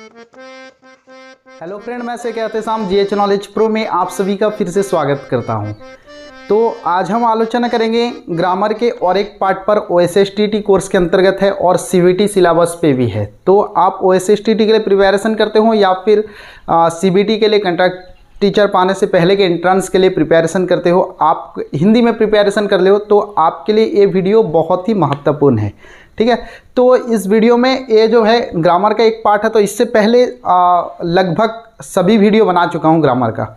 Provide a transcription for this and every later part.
Hello friend, मैं से कहते शाम जीएच नॉलेज प्रो में आप सभी का फिर से स्वागत करता हूं। तो आज हम आलोचना करेंगे ग्रामर के और एक पार्ट पर OSSTT कोर्स के अंतर्गत है और CBT सिलेबस पे भी है। तो आप OSSTT के लिए प्रिपरेशन करते हो या फिर CBT के लिए कंट्रैक्ट टीचर पाने से पहले के एंट्रेंस के लिए प्रिपरेशन करते हो, आप हिंदी में प्रिपरेशन कर ले हो, तो आपके लिए ये वीडियो बहुत ही महत्वपूर्ण है। ठीक है, तो इस वीडियो में ये जो है ग्रामर का एक पार्ट है। तो इससे पहले लगभग सभी वीडियो बना चुका हूँ ग्रामर का,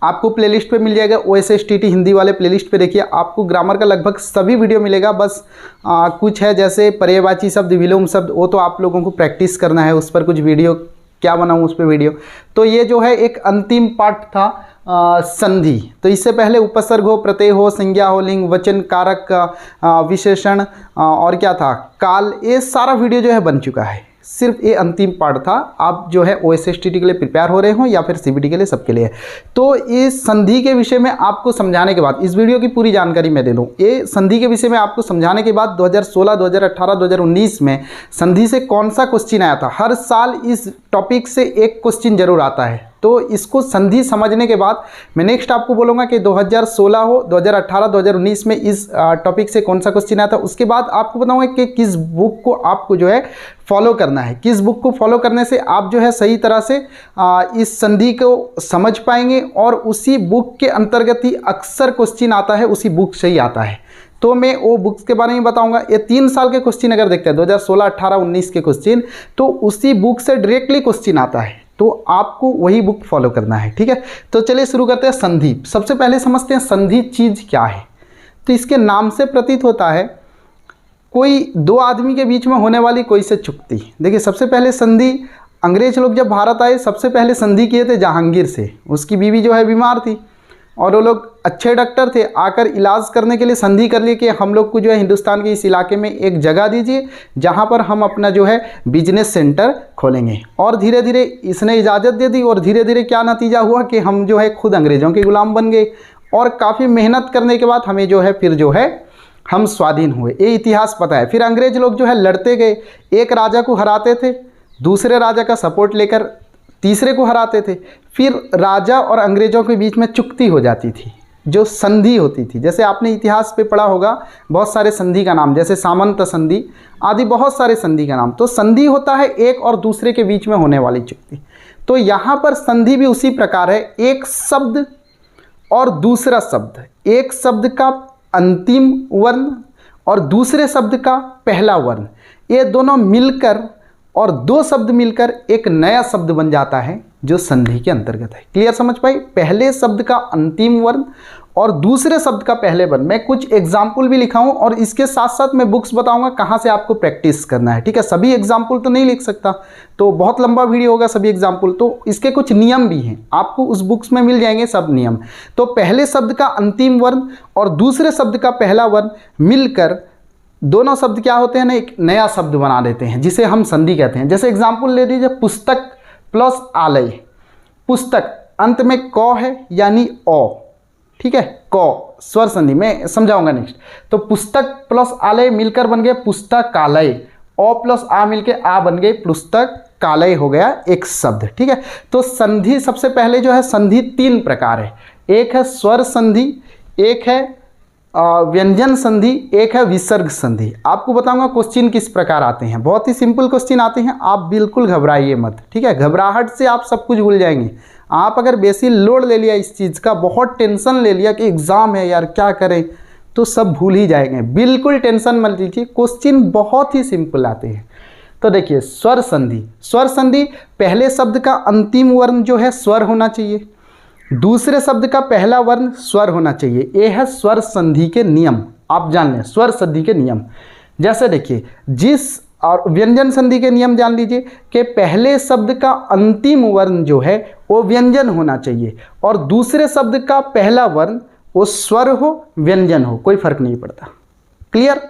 आपको प्लेलिस्ट पे मिल जाएगा। OSSTT हिंदी वाले प्लेलिस्ट पे देखिए, आपको ग्रामर का लगभग सभी वीडियो मिलेगा। बस कुछ है जैसे पर्यायवाची शब्द, विलोम शब्द, वो तो आप लोगों को प्रैक्टिस करना है, उस पर कुछ वीडियो क्या बनाऊँ उस पर वीडियो। तो ये जो है एक अंतिम पार्ट था संधि। तो इससे पहले उपसर्ग हो, प्रत्यय हो, संज्ञा हो, लिंग, वचन, कारक, विशेषण और क्या था, काल, ये सारा वीडियो जो है बन चुका है। सिर्फ ये अंतिम पार्ट था। आप जो है OSSTT के लिए प्रिपेयर हो रहे हो या फिर CBT के लिए, सबके लिए। तो इस संधि के विषय में आपको समझाने के बाद, इस वीडियो की पूरी जानकारी मैं दे दूं। ये संधि के विषय में आपको समझाने के बाद 2016, 2018, 2019 में संधि से कौन सा क्वेश्चन आया था। हर साल इस टॉपिक से एक क्वेश्चन जरूर आता है। तो इसको संधि समझने के बाद मैं नेक्स्ट आपको बोलूँगा कि 2016 हो, 2018, 2019 में इस टॉपिक से कौन सा क्वेश्चन आया था। उसके बाद आपको बताऊँगा कि किस बुक को आपको जो है फॉलो करना है, किस बुक को फॉलो करने से आप जो है सही तरह से इस संधि को समझ पाएंगे और उसी बुक के अंतर्गत ही अक्सर क्वेश्चन आता है, उसी बुक से ही आता है। तो मैं वो बुक्स के बारे में बताऊंगा। ये 3 साल के क्वेश्चन अगर देखते हैं 2016, 18, 19 के क्वेश्चन, तो उसी बुक से डायरेक्टली क्वेश्चन आता है, तो आपको वही बुक फॉलो करना है। ठीक है, तो चलिए शुरू करते हैं संधि। सबसे पहले समझते हैं संधि चीज़ क्या है। तो इसके नाम से प्रतीत होता है कोई दो आदमी के बीच में होने वाली कोई से चुक्ति। देखिए, सबसे पहले संधि अंग्रेज लोग जब भारत आए, सबसे पहले संधि किए थे जहांगीर से। उसकी बीवी जो है बीमार थी और वो लोग अच्छे डॉक्टर थे, आकर इलाज करने के लिए संधि कर लिए कि हम लोग को जो है हिंदुस्तान के इस इलाके में एक जगह दीजिए जहाँ पर हम अपना जो है बिजनेस सेंटर खोलेंगे। और धीरे धीरे इसने इजाज़त दे दी और धीरे धीरे क्या नतीजा हुआ कि हम जो है खुद अंग्रेज़ों के गुलाम बन गए और काफ़ी मेहनत करने के बाद हमें जो है फिर जो है हम स्वाधीन हुए। ये इतिहास पता है। फिर अंग्रेज लोग जो है लड़ते गए, एक राजा को हराते थे, दूसरे राजा का सपोर्ट लेकर तीसरे को हराते थे। फिर राजा और अंग्रेज़ों के बीच में चुक्ति हो जाती थी, जो संधि होती थी। जैसे आपने इतिहास पे पढ़ा होगा बहुत सारे संधि का नाम, जैसे सामंत संधि आदि, बहुत सारे संधि का नाम। तो संधि होता है एक और दूसरे के बीच में होने वाली चुक्ति। तो यहाँ पर संधि भी उसी प्रकार है, एक शब्द और दूसरा शब्द, एक शब्द का अंतिम वर्ण और दूसरे शब्द का पहला वर्ण, ये दोनों मिलकर और दो शब्द मिलकर एक नया शब्द बन जाता है जो संधि के अंतर्गत है। क्लियर समझ पाई? पहले शब्द का अंतिम वर्ण और दूसरे शब्द का पहले वर्ण। मैं कुछ एग्जाम्पल भी लिखा हूँ और इसके साथ साथ मैं बुक्स बताऊंगा कहाँ से आपको प्रैक्टिस करना है। ठीक है, सभी एग्जाम्पल तो नहीं लिख सकता, तो बहुत लंबा वीडियो होगा सभी एग्जाम्पल। तो इसके कुछ नियम भी हैं, आपको उस बुक्स में मिल जाएंगे सब नियम। तो पहले शब्द का अंतिम वर्ण और दूसरे शब्द का पहला वर्ण मिलकर दोनों शब्द क्या होते हैं ना, एक नया शब्द बना देते हैं, जिसे हम संधि कहते हैं। जैसे एग्जाम्पल ले लीजिए, पुस्तक प्लस आलय। पुस्तक अंत में क है यानी ओ, ठीक है, क स्वर संधि में समझाऊंगा नेक्स्ट। तो पुस्तक प्लस आलय मिलकर बन गए पुस्तकालय, ओ प्लस आ मिलके आ बन गए पुस्तकालय, हो गया एक शब्द। ठीक है, तो संधि सबसे पहले जो है संधि 3 प्रकार है। एक है स्वर संधि, एक है व्यंजन संधि, एक है विसर्ग संधि। आपको बताऊंगा क्वेश्चन किस प्रकार आते हैं। बहुत ही सिंपल क्वेश्चन आते हैं, आप बिल्कुल घबराइए मत। ठीक है, घबराहट से आप सब कुछ भूल जाएंगे। आप अगर बेसी लोड ले लिया इस चीज़ का, बहुत टेंशन ले लिया कि एग्ज़ाम है यार क्या करें, तो सब भूल ही जाएंगे। बिल्कुल टेंशन मत लीजिए, क्वेश्चन बहुत ही सिंपल आते हैं। तो देखिए, स्वर संधि। स्वर संधि पहले शब्द का अंतिम वर्ण जो है स्वर होना चाहिए, दूसरे शब्द का पहला वर्ण स्वर होना चाहिए। ये है स्वर संधि के नियम, आप जान लें स्वर संधि के नियम। जैसे देखिए, जिस और व्यंजन संधि के नियम जान लीजिए कि पहले शब्द का अंतिम वर्ण जो है वो व्यंजन होना चाहिए और दूसरे शब्द का पहला वर्ण वो स्वर हो व्यंजन हो, कोई फर्क नहीं पड़ता। क्लियर?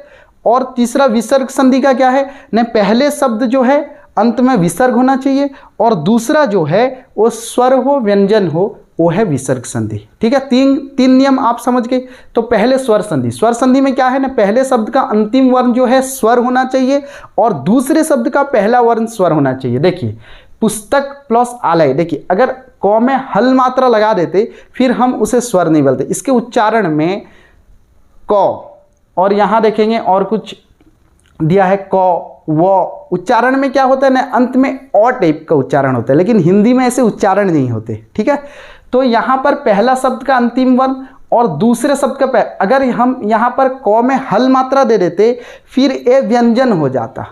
और तीसरा विसर्ग संधि का क्या है न, पहले शब्द जो है अंत में विसर्ग होना चाहिए और दूसरा जो है वो स्वर हो व्यंजन हो, वो है विसर्ग संधि। ठीक है, तीन नियम आप समझ गए। तो पहले स्वर संधि। स्वर संधि में क्या है ना, पहले शब्द का अंतिम वर्ण जो है स्वर होना चाहिए और दूसरे शब्द का पहला वर्ण स्वर होना चाहिए। देखिए, पुस्तक प्लस आलय। देखिए अगर क में हल मात्रा लगा देते फिर हम उसे स्वर नहीं बोलते। इसके उच्चारण में क, और यहाँ देखेंगे और कुछ दिया है क व, उच्चारण में क्या होता है ना, अंत में अ टाइप का उच्चारण होता है, लेकिन हिंदी में ऐसे उच्चारण नहीं होते। ठीक है, तो यहाँ पर पहला शब्द का अंतिम वर्ण और दूसरे शब्द का अगर हम यहाँ पर क में हल मात्रा दे देते फिर ए व्यंजन हो जाता।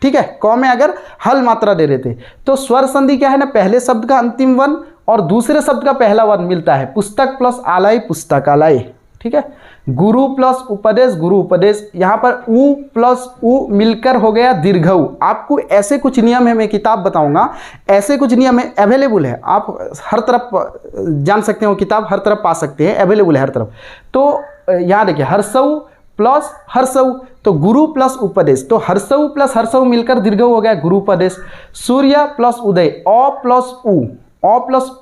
ठीक है, क में अगर हल मात्रा दे देते तो स्वर संधि क्या है ना, पहले शब्द का अंतिम वर्ण और दूसरे शब्द का पहला वर्ण मिलता है। पुस्तक प्लस आलय पुस्तकालय। ठीक है, गुरु प्लस उपदेश गुरु उपदेश। यहाँ पर उ प्लस उ मिलकर हो गया दीर्घऊ। आपको ऐसे कुछ नियम है, मैं किताब बताऊंगा, ऐसे कुछ नियम है, अवेलेबल है, आप हर तरफ जान सकते हो, किताब हर तरफ पा सकते हैं, अवेलेबल है हर तरफ। तो यहाँ देखिए हर्षऊ प्लस हर्षऊ, तो गुरु प्लस उपदेश, तो हर्षऊ प्लस हर्षऊ मिलकर दीर्घऊ हो गया गुरुपदेश। सूर्य प्लस उदय, अ प्लस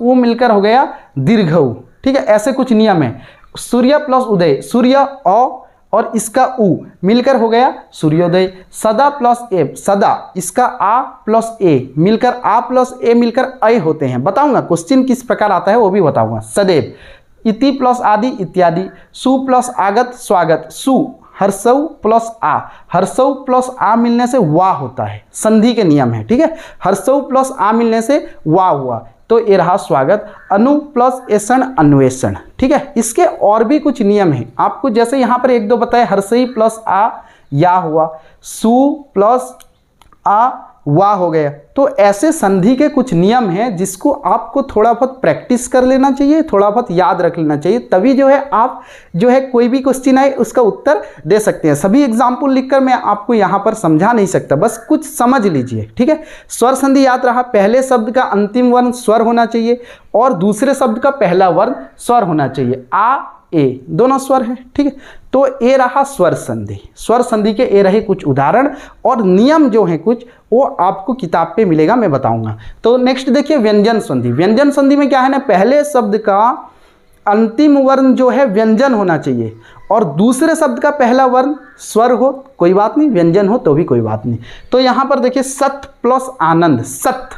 उ मिलकर हो गया दीर्घऊ। ठीक है, ऐसे कुछ नियम है। सूर्य प्लस उदय, सूर्य अ और इसका उ मिलकर हो गया सूर्योदय। सदा प्लस ए, सदा इसका आ प्लस ए मिलकर आ प्लस ए मिलकर अय होते हैं। बताऊंगा क्वेश्चन किस प्रकार आता है वो भी बताऊंगा। सदैव। इति प्लस आदि इत्यादि। सु प्लस आगत स्वागत, सु हर्षऊ प्लस आ, हर्षऊ प्लस आ मिलने से वा होता है, संधि के नियम है। ठीक है, हर्षऊ प्लस आ मिलने से वा हुआ, तो ये रहा स्वागत। अनु प्लस एषण अन्वेषण। ठीक है, इसके और भी कुछ नियम है आपको, जैसे यहाँ पर एक दो बताए, हर्षई प्लस आ या हुआ, सु प्लस आ वा हो गया। तो ऐसे संधि के कुछ नियम हैं जिसको आपको थोड़ा बहुत प्रैक्टिस कर लेना चाहिए, थोड़ा बहुत याद रख लेना चाहिए, तभी जो है आप जो है कोई भी क्वेश्चन आए उसका उत्तर दे सकते हैं। सभी एग्जाम्पल लिखकर मैं आपको यहाँ पर समझा नहीं सकता, बस कुछ समझ लीजिए। ठीक है, स्वर संधि याद रहा, पहले शब्द का अंतिम वर्ण स्वर होना चाहिए और दूसरे शब्द का पहला वर्ण स्वर होना चाहिए। आ ए दोनों स्वर है। ठीक है, तो ए रहा स्वर संधि। स्वर संधि के ए रहे कुछ उदाहरण और नियम जो है कुछ, वो आपको किताब पे मिलेगा, मैं बताऊंगा। तो नेक्स्ट देखिए व्यंजन संधि। व्यंजन संधि में क्या है ना, पहले शब्द का अंतिम वर्ण जो है व्यंजन होना चाहिए और दूसरे शब्द का पहला वर्ण स्वर हो, कोई बात नहीं, व्यंजन हो तो भी कोई बात नहीं। तो यहाँ पर देखिए सत प्लस आनंद, सत।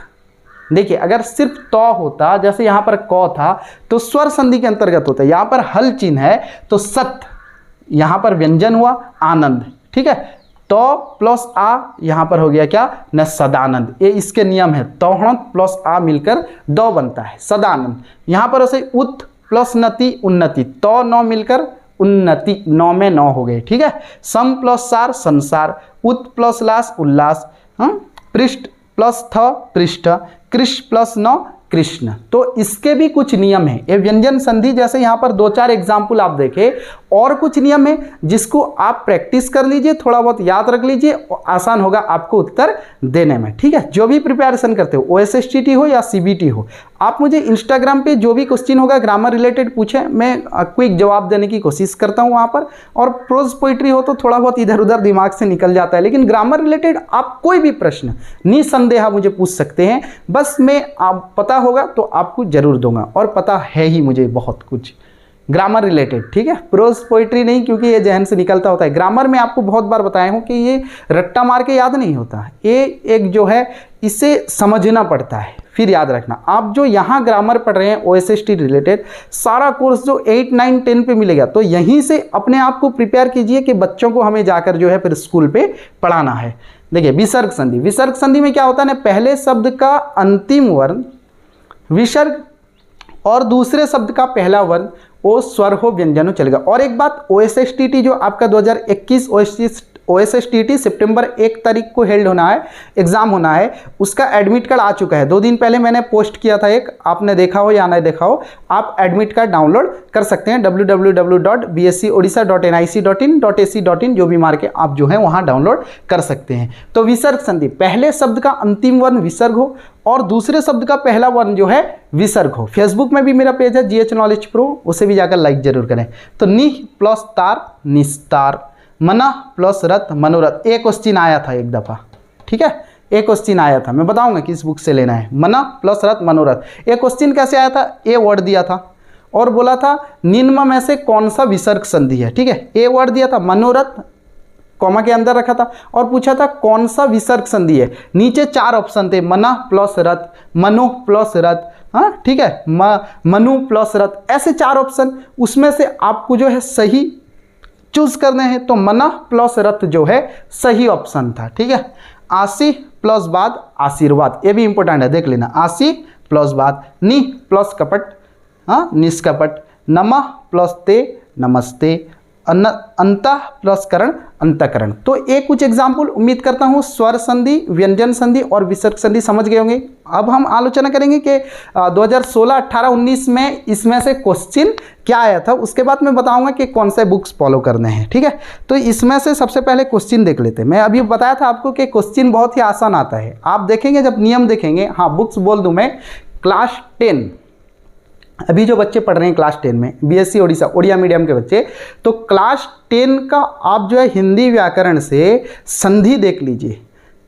देखिए अगर सिर्फ त होता, जैसे यहाँ पर क था, तो स्वर संधि के अंतर्गत होता है। यहाँ पर हल चिन्ह है तो सत, यहाँ पर व्यंजन हुआ आनंद। ठीक है, तो प्लस आ यहाँ पर हो गया क्या न, सदानंद। ये इसके नियम है, तोहणत प्लस आ मिलकर द बनता है सदानंद। यहाँ पर ऐसे उत प्लस नति उन्नति, तो नौ मिलकर उन्नति, नौ में नौ हो गए। ठीक है, सम प्लस सार संसार, उत प्लस लास उल्लास, पृष्ठ प्लस थ पृष्ठ, कृष्ण प्लस न कृष्ण। तो इसके भी कुछ नियम है। ये व्यंजन संधि जैसे यहाँ पर 2-4 एग्जाम्पल आप देखें, और कुछ नियम है जिसको आप प्रैक्टिस कर लीजिए, थोड़ा बहुत याद रख लीजिए, आसान होगा आपको उत्तर देने में। ठीक है, जो भी प्रिपरेशन करते हो, OSSTT हो या CBT हो, आप मुझे इंस्टाग्राम पे जो भी क्वेश्चन होगा ग्रामर रिलेटेड पूछें, मैं क्विक जवाब देने की कोशिश करता हूँ वहाँ पर। और प्रोज पोइट्री हो तो थोड़ा बहुत इधर उधर दिमाग से निकल जाता है, लेकिन ग्रामर रिलेटेड आप कोई भी प्रश्न निसंदेह मुझे पूछ सकते हैं। बस मैं आप पता होगा तो आपको जरूर दूंगा, और पता है ही मुझे बहुत कुछ ग्रामर रिलेटेड। ठीक है, प्रोज पोइट्री नहीं, क्योंकि ये जहन से निकलता होता है। ग्रामर में आपको बहुत बार बताया हूँ कि ये रट्टा मार के याद नहीं होता, ये एक जो है इसे समझना पड़ता है, फिर याद रखना। आप जो यहाँ ग्रामर पढ़ रहे हैं OSST रिलेटेड, सारा कोर्स जो 8, 9, 10 पे मिलेगा, तो यहीं से अपने आप को प्रिपेयर कीजिए कि बच्चों को हमें जाकर जो है फिर स्कूल पे पढ़ाना है। देखिए विसर्ग संधि। विसर्ग संधि में क्या होता है ना, पहले शब्द का अंतिम वर्ण विसर्ग और दूसरे शब्द का पहला वर्ण वो स्वर हो व्यंजन हो चलेगा। और एक बात, OSSTT जो आपका 2021 OSSTT सितंबर 1 तारीख को हेल्ड होना है, एग्जाम होना है, उसका एडमिट कार्ड आ चुका है। 2 दिन पहले मैंने पोस्ट किया था एक, आपने देखा हो या नहीं देखा हो, आप एडमिट कार्ड डाउनलोड कर सकते हैं www.bscodisha.nic.in.ac.in, जो भी मार के आप जो है वहाँ डाउनलोड कर सकते हैं। तो विसर्ग संधि, पहले शब्द का अंतिम वर्ण विसर्ग हो और दूसरे शब्द का पहला वर्ण जो है विसर्ग हो। फेसबुक में भी मेरा पेज है GH नॉलेज प्रो, उसे भी जाकर लाइक जरूर करें। तो निह प्लस तार निस्तार, मना प्लस रथ मनोरथ। एक क्वेश्चन आया था एक दफ़ा, ठीक है, एक क्वेश्चन आया था, मैं बताऊंगा किस बुक से लेना है। मना प्लस रथ मनोरथ। एक क्वेश्चन कैसे आया था, ए वर्ड दिया था और बोला था निम्न में से कौन सा विसर्ग संधि है। ठीक है, ए वर्ड दिया था मनोरथ कॉमा के अंदर रखा था और पूछा था कौन सा विसर्ग संधि है। नीचे 4 ऑप्शन थे, मना प्लस रथ, मनो प्लस रथ, हाँ ठीक है, मनु प्लस रथ, ऐसे 4 ऑप्शन, उसमें से आपको जो है सही चूज करने हैं। तो मना प्लस रथ जो है सही ऑप्शन था, ठीक है। आशी प्लस बाद आशीर्वाद, ये भी इंपॉर्टेंट है, देख लेना। आशी प्लस बाद, नि प्लस कपट, हाँ निष्कपट, नमः प्लस ते नमस्ते, अंतः प्लस करण अंतकरण। तो ये कुछ एग्जाम्पल उम्मीद करता हूँ स्वर संधि, व्यंजन संधि और विसर्ग संधि समझ गए होंगे। अब हम आलोचना करेंगे कि 2016, 18, 19 में इसमें से क्वेश्चन क्या आया था, उसके बाद मैं बताऊंगा कि कौन से बुक्स फॉलो करने हैं, ठीक है। तो इसमें से सबसे पहले क्वेश्चन देख लेते हैं। मैं अभी बताया था आपको कि क्वेश्चन बहुत ही आसान आता है, आप देखेंगे जब नियम देखेंगे। हाँ बुक्स बोल दूँ मैं, क्लास 10 अभी जो बच्चे पढ़ रहे हैं क्लास 10 में, बीएससी ओडिया मीडियम के बच्चे, तो क्लास 10 का आप जो है हिंदी व्याकरण से संधि देख लीजिए।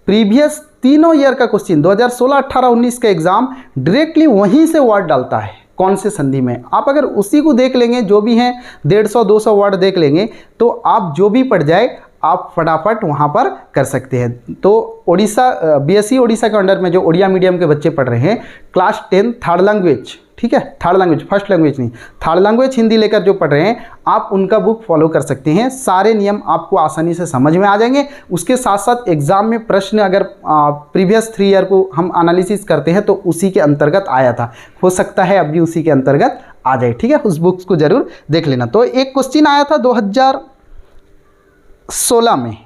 प्रीवियस तीनों ईयर का क्वेश्चन 2016, 18, 19 का एग्जाम डायरेक्टली वहीं से वर्ड डालता है कौन से संधि में। आप अगर उसी को देख लेंगे, जो भी हैं 150-200 वर्ड देख लेंगे, तो आप जो भी पढ़ जाए आप फटाफट वहाँ पर कर सकते हैं। तो ओडिशा बीएससी ओडिशा के अंडर में जो ओडिया मीडियम के बच्चे पढ़ रहे हैं, क्लास 10 थर्ड लैंग्वेज, ठीक है, थर्ड लैंग्वेज, फर्स्ट लैंग्वेज नहीं, थर्ड लैंग्वेज हिंदी लेकर जो पढ़ रहे हैं, आप उनका बुक फॉलो कर सकते हैं। सारे नियम आपको आसानी से समझ में आ जाएंगे। उसके साथ साथ एग्जाम में प्रश्न अगर प्रीवियस 3 ईयर को हम एनालिसिस करते हैं तो उसी के अंतर्गत आया था, हो सकता है अभी उसी के अंतर्गत आ जाए, ठीक है। उस बुक्स को जरूर देख लेना। तो एक क्वेश्चन आया था 2016 में,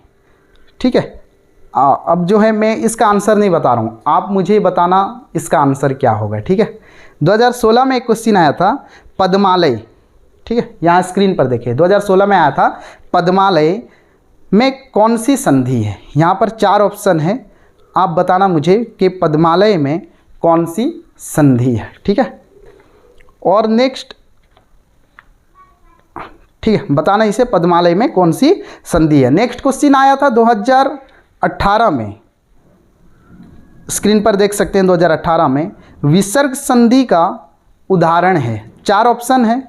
ठीक है। अब जो है मैं इसका आंसर नहीं बता रहा हूँ, आप मुझे बताना इसका आंसर क्या होगा, ठीक है। 2016 में एक क्वेश्चन आया था पद्मालय, ठीक है, यहाँ स्क्रीन पर देखिए। 2016 में आया था पद्मालय में कौन सी संधि है। यहाँ पर 4 ऑप्शन है, आप बताना मुझे कि पद्मालय में कौन सी संधि है, ठीक है। और नेक्स्ट, ठीक है, बताना इसे पद्मालय में कौन सी संधि है। नेक्स्ट क्वेश्चन आया था 2018 में, स्क्रीन पर देख सकते हैं। 2018 में विसर्ग संधि का उदाहरण है, 4 ऑप्शन है,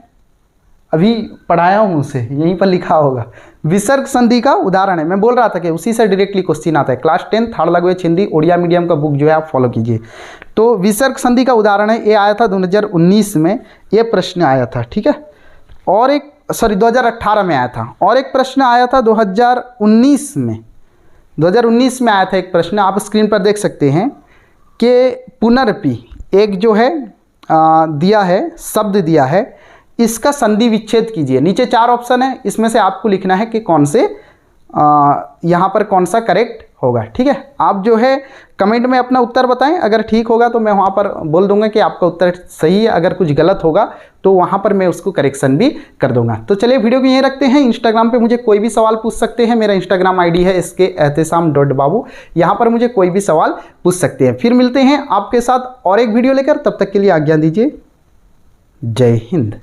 अभी पढ़ाया हूँ उसे, यहीं पर लिखा होगा। विसर्ग संधि का उदाहरण है, मैं बोल रहा था कि उसी से डायरेक्टली क्वेश्चन आता है। Class 10 third language Hindi Odia medium का बुक जो है आप फॉलो कीजिए। तो विसर्ग संधि का उदाहरण है, ये आया था 2019 में, ये प्रश्न आया था, ठीक है। और एक 2018 में आया था, और एक प्रश्न आया था 2019 में। 2019 में आया था एक प्रश्न, आप स्क्रीन पर देख सकते हैं कि पुनरपि एक जो है दिया है, शब्द दिया है, इसका संधि विच्छेद कीजिए। नीचे 4 ऑप्शन है, इसमें से आपको लिखना है कि कौन से यहाँ पर कौन सा करेक्ट होगा, ठीक है। आप जो है कमेंट में अपना उत्तर बताएं, अगर ठीक होगा तो मैं वहाँ पर बोल दूंगा कि आपका उत्तर सही है, अगर कुछ गलत होगा तो वहाँ पर मैं उसको करेक्शन भी कर दूंगा। तो चलिए वीडियो को यहीं रखते हैं। इंस्टाग्राम पे मुझे कोई भी सवाल पूछ सकते हैं, मेरा इंस्टाग्राम आईडी है SK_एहतेशाम.बाबू, यहाँ पर मुझे कोई भी सवाल पूछ सकते हैं। फिर मिलते हैं आपके साथ और एक वीडियो लेकर, तब तक के लिए आज्ञा दीजिए। जय हिंद।